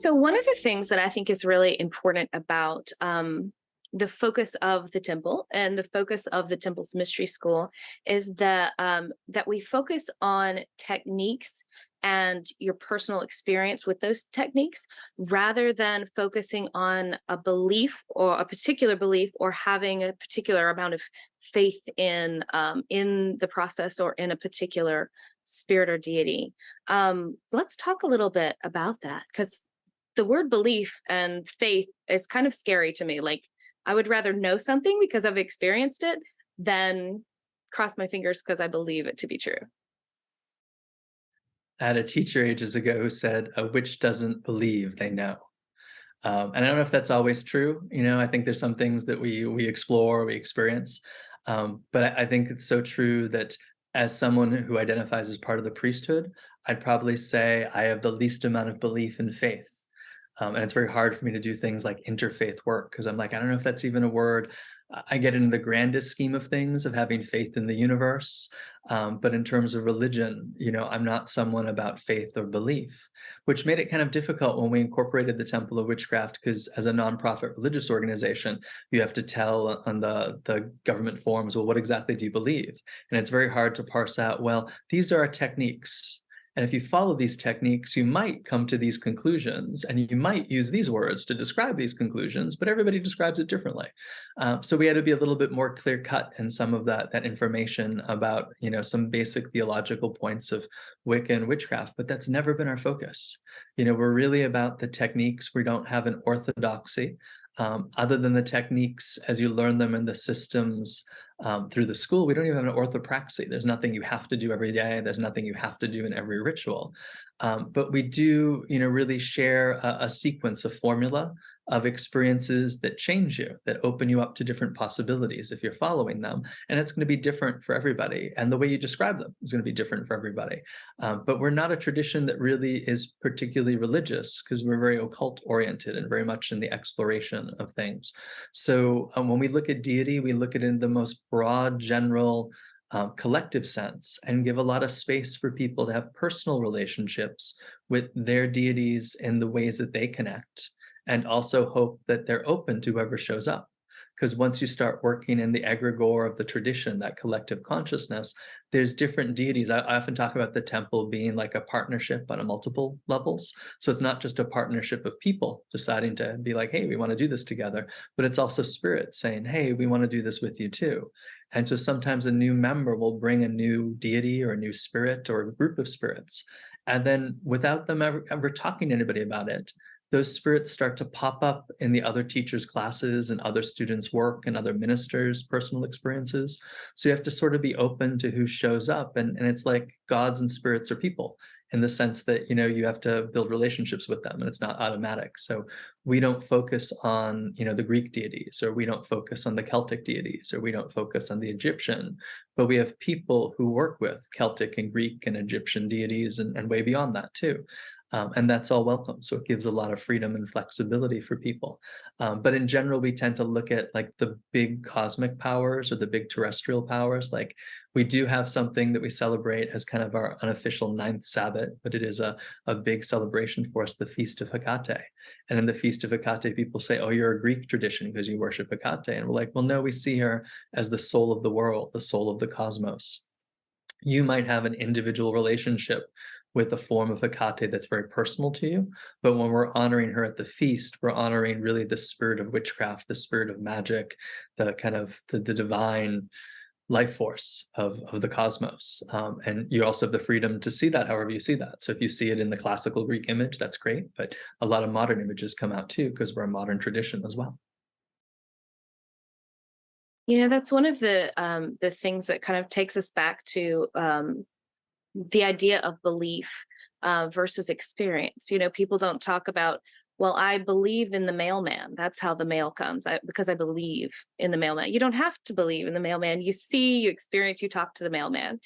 So one of the things that I think is really important about the focus of the temple and the focus of the temple's mystery school is that we focus on techniques and your personal experience with those techniques rather than focusing on a belief or a particular belief or having a particular amount of faith in the process or in a particular spirit or deity. Let's talk a little bit about that because the word belief and faith, it's kind of scary to me. Like, I would rather know something because I've experienced it than cross my fingers because I believe it to be true. I had a teacher ages ago who said, "A witch doesn't believe, they know." And I don't know if that's always true. I think there's some things that we explore, we experience, but I think it's so true that as someone who identifies as part of the priesthood, I'd probably say I have the least amount of belief in faith. And it's very hard for me to do things like interfaith work because I'm like, I don't know if that's even a word. I get into the grandest scheme of things of having faith in the universe. But in terms of religion, I'm not someone about faith or belief, which made it kind of difficult when we incorporated the Temple of Witchcraft because as a nonprofit religious organization, you have to tell on the government forms, well, what exactly do you believe? And it's very hard to parse out, well, these are our techniques. And if you follow these techniques, you might come to these conclusions and you might use these words to describe these conclusions, but everybody describes it differently. So we had to be a little bit more clear cut in some of that information about, some basic theological points of Wicca and witchcraft, but that's never been our focus. We're really about the techniques. We don't have an orthodoxy. Other than the techniques as you learn them in the systems through the school, we don't even have an orthopraxy. There's nothing you have to do every day. There's nothing you have to do in every ritual. But we do, really share a sequence of formula of experiences that change you, that open you up to different possibilities if you're following them. And it's going to be different for everybody. And the way you describe them is going to be different for everybody. But we're not a tradition that really is particularly religious because we're very occult oriented and very much in the exploration of things. So when we look at deity, we look at it in the most broad, general, collective sense and give a lot of space for people to have personal relationships with their deities in the ways that they connect, and also hope that they're open to whoever shows up. Because once you start working in the egregore of the tradition, that collective consciousness, there's different deities. I often talk about the temple being like a partnership on a multiple levels. So it's not just a partnership of people deciding to be like, hey, we want to do this together, but it's also spirits saying, hey, we want to do this with you too. And so sometimes a new member will bring a new deity or a new spirit or a group of spirits. And then without them ever talking to anybody about it, those spirits start to pop up in the other teachers' classes and other students' work and other ministers' personal experiences. So you have to sort of be open to who shows up. And it's like gods and spirits are people in the sense that, you have to build relationships with them and it's not automatic. So we don't focus on, the Greek deities, or we don't focus on the Celtic deities, or we don't focus on the Egyptian, but we have people who work with Celtic and Greek and Egyptian deities and way beyond that too. And that's all welcome. So it gives a lot of freedom and flexibility for people. But in general, we tend to look at like the big cosmic powers or the big terrestrial powers. Like we do have something that we celebrate as kind of our unofficial ninth Sabbath, but it is a big celebration for us, the Feast of Hecate. And in the Feast of Hecate, people say, oh, you're a Greek tradition because you worship Hecate. And we're like, well, no, we see her as the soul of the world, the soul of the cosmos. You might have an individual relationship with a form of Hecate that's very personal to you. But when we're honoring her at the feast, we're honoring really the spirit of witchcraft, the spirit of magic, the kind of the divine life force of the cosmos. And you also have the freedom to see that however you see that. So if you see it in the classical Greek image, that's great. But a lot of modern images come out too, because we're a modern tradition as well. That's one of the things that kind of takes us back to the idea of belief versus experience. People don't talk about, well, I believe in the mailman. That's how the mail comes because I believe in the mailman. You don't have to believe in the mailman. You see, you experience, you talk to the mailman.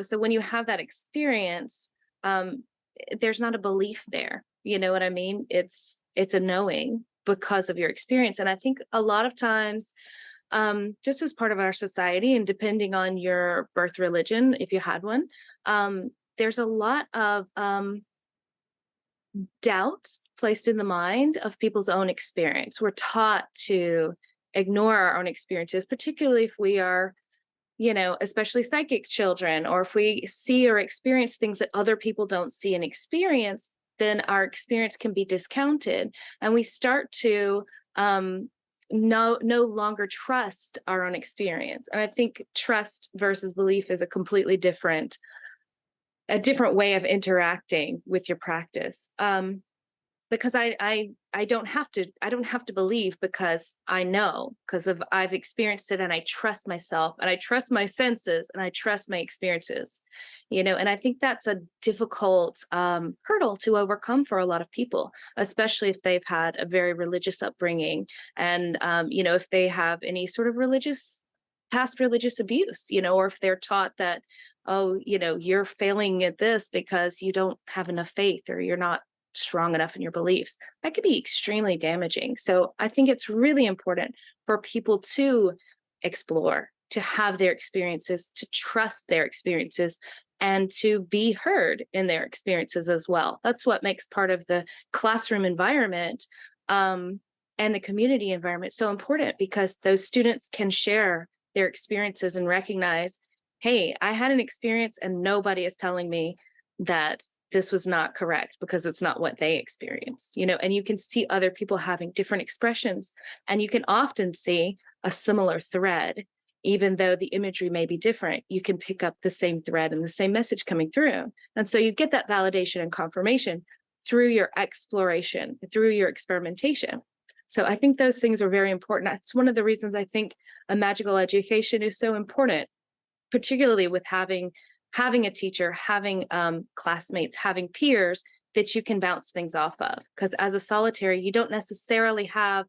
So when you have that experience, there's not a belief there. You know what I mean? It's a knowing because of your experience. And I think a lot of times, just as part of our society and depending on your birth religion, if you had one, there's a lot of doubt placed in the mind of people's own experience. We're taught to ignore our own experiences, particularly if we are, especially psychic children, or if we see or experience things that other people don't see and experience, then our experience can be discounted. And we start to no longer trust our own experience. And I think trust versus belief is a different way of interacting with your practice. Because I don't have to believe, because I know, because I've experienced it, and I trust myself, and I trust my senses, and I trust my experiences, and I think that's a difficult hurdle to overcome for a lot of people, especially if they've had a very religious upbringing, and if they have any sort of past religious abuse, or if they're taught that, oh, you're failing at this because you don't have enough faith, or you're not strong enough in your beliefs. That could be extremely damaging. So I think it's really important for people to explore, to have their experiences, to trust their experiences, and to be heard in their experiences as well. That's what makes part of the classroom environment and the community environment so important, because those students can share their experiences and recognize, hey, I had an experience and nobody is telling me that this was not correct, because it's not what they experienced, and you can see other people having different expressions, and you can often see a similar thread. Even though the imagery may be different, you can pick up the same thread and the same message coming through. And so you get that validation and confirmation through your exploration, through your experimentation. So I think those things are very important. That's one of the reasons I think a magical education is so important, particularly with having a teacher, having classmates, having peers that you can bounce things off of. Because as a solitary, you don't necessarily have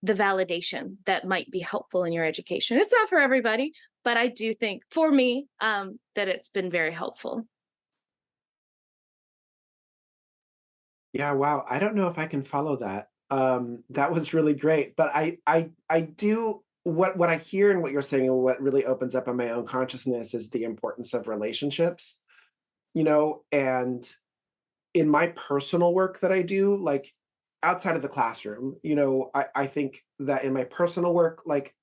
the validation that might be helpful in your education. It's not for everybody, but I do think for me that it's been very helpful. Yeah, wow. I don't know if I can follow that. That was really great. But I do what I hear and what you're saying, and what really opens up in my own consciousness, is the importance of relationships, and in my personal work that I do, like outside of the classroom, I think that in my personal work, like,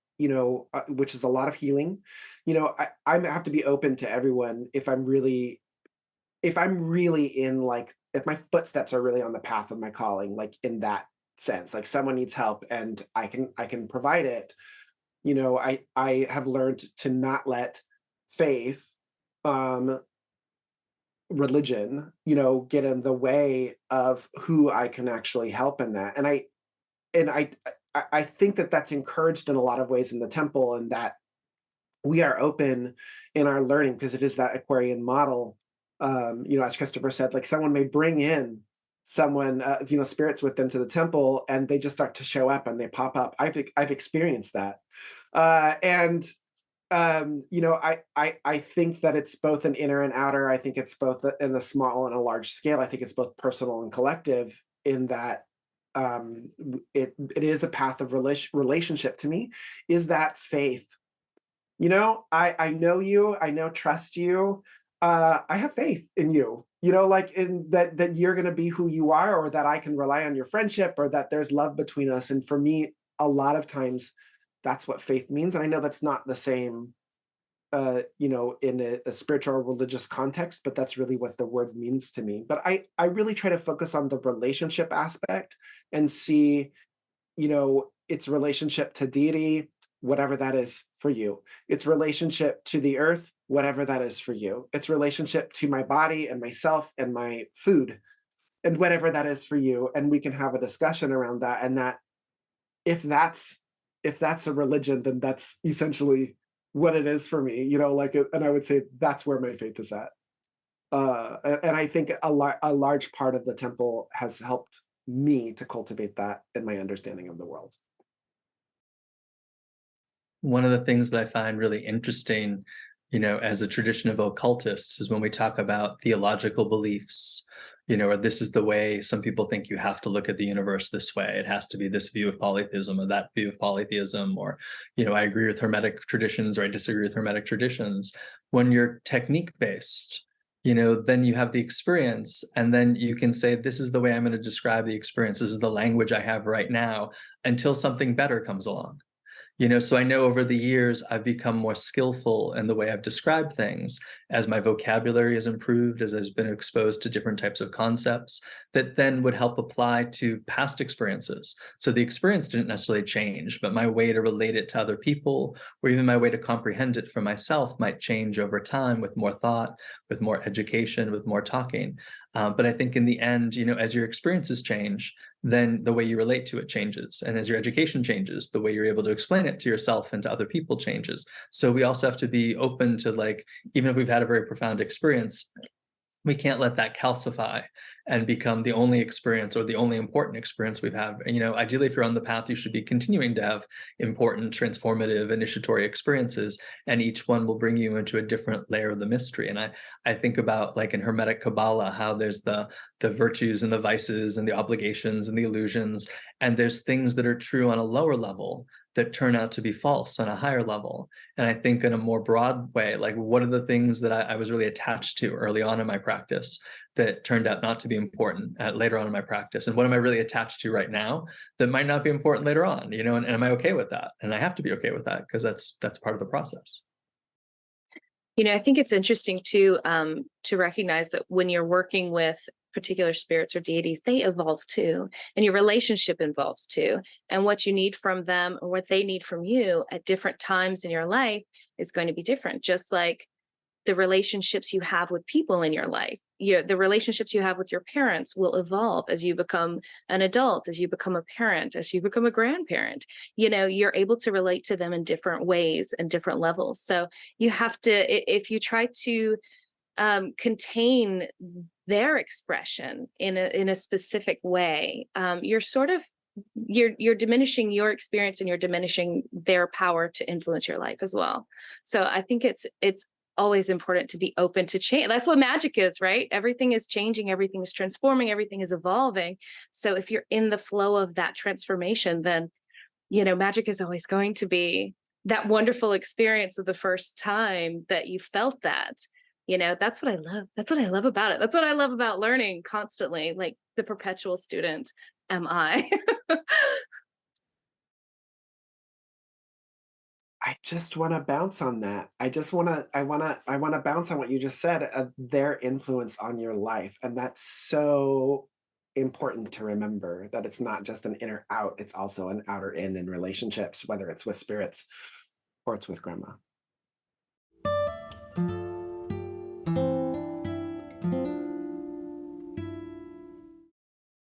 which is a lot of healing, I have to be open to everyone if I'm really in, like, if my footsteps are really on the path of my calling, like in that sense, like someone needs help and I can provide it. I have learned to not let faith, um, religion, get in the way of who I can actually help in that. And I think that that's encouraged in a lot of ways in the temple, and that we are open in our learning, because it is that Aquarian model. As Christopher said, like someone may bring in someone, spirits with them to the temple, and they just start to show up and they pop up. I've experienced that, and I think that it's both an inner and outer. I think it's both in a small and a large scale. I think it's both personal and collective, in that it is a path of relationship to me. Is that faith? I know you, I know, trust you. I have faith in you, like in that you're going to be who you are, or that I can rely on your friendship, or that there's love between us. And for me, a lot of times that's what faith means. And I know that's not the same, in a spiritual or religious context, but that's really what the word means to me. But I really try to focus on the relationship aspect and see, its relationship to deity, whatever that is for you. Its relationship to the earth, whatever that is for you. Its relationship to my body and myself and my food, and whatever that is for you. And we can have a discussion around that. And that if that's a religion, then that's essentially what it is for me, and I would say that's where my faith is at. And I think a large part of the temple has helped me to cultivate that in my understanding of the world. One of the things that I find really interesting, as a tradition of occultists, is when we talk about theological beliefs, or this is the way some people think you have to look at the universe this way. It has to be this view of polytheism or that view of polytheism, or, I agree with Hermetic traditions or I disagree with Hermetic traditions. When you're technique based, then you have the experience, and then you can say, this is the way I'm going to describe the experience. This is the language I have right now, until something better comes along. So I know over the years, I've become more skillful in the way I've described things as my vocabulary has improved, as I've been exposed to different types of concepts that then would help apply to past experiences. So the experience didn't necessarily change, but my way to relate it to other people, or even my way to comprehend it for myself, might change over time with more thought, with more education, with more talking. But I think in the end, as your experiences change, then the way you relate to it changes. And as your education changes, the way you're able to explain it to yourself and to other people changes. So we also have to be open to, like, even if we've had a very profound experience, we can't let that calcify and become the only experience or the only important experience we've had. Ideally, if you're on the path, you should be continuing to have important, transformative, initiatory experiences, and each one will bring you into a different layer of the mystery. And I think about, like, in Hermetic Kabbalah, how there's the virtues and the vices and the obligations and the illusions, and there's things that are true on a lower level that turn out to be false on a higher level. And I think in a more broad way, like, what are the things that I was really attached to early on in my practice that turned out not to be important later on in my practice? And what am I really attached to right now that might not be important later on? And am I okay with that? And I have to be okay with that, because that's part of the process. I think it's interesting to recognize that when you're working with particular spirits or deities, they evolve too, and your relationship evolves too. And what you need from them, or what they need from you at different times in your life, is going to be different. Just like the relationships you have with people in your life, the relationships you have with your parents will evolve as you become an adult, as you become a parent, as you become a grandparent. You're able to relate to them in different ways and different levels. So you have to, if you try to contain their expression in a specific way, you're diminishing your experience, and you're diminishing their power to influence your life as well. So I think it's always important to be open to change. That's what magic is, right? Everything is changing, everything is transforming, everything is evolving. So if you're in the flow of that transformation, then magic is always going to be that wonderful experience of the first time that you felt that. That's what I love. That's what I love about it. That's what I love about learning constantly, like the perpetual student am I. I just want to bounce on that. I want to bounce on what you just said, their influence on your life. And that's so important to remember, that it's not just an inner out, it's also an outer in relationships, whether it's with spirits or it's with grandma.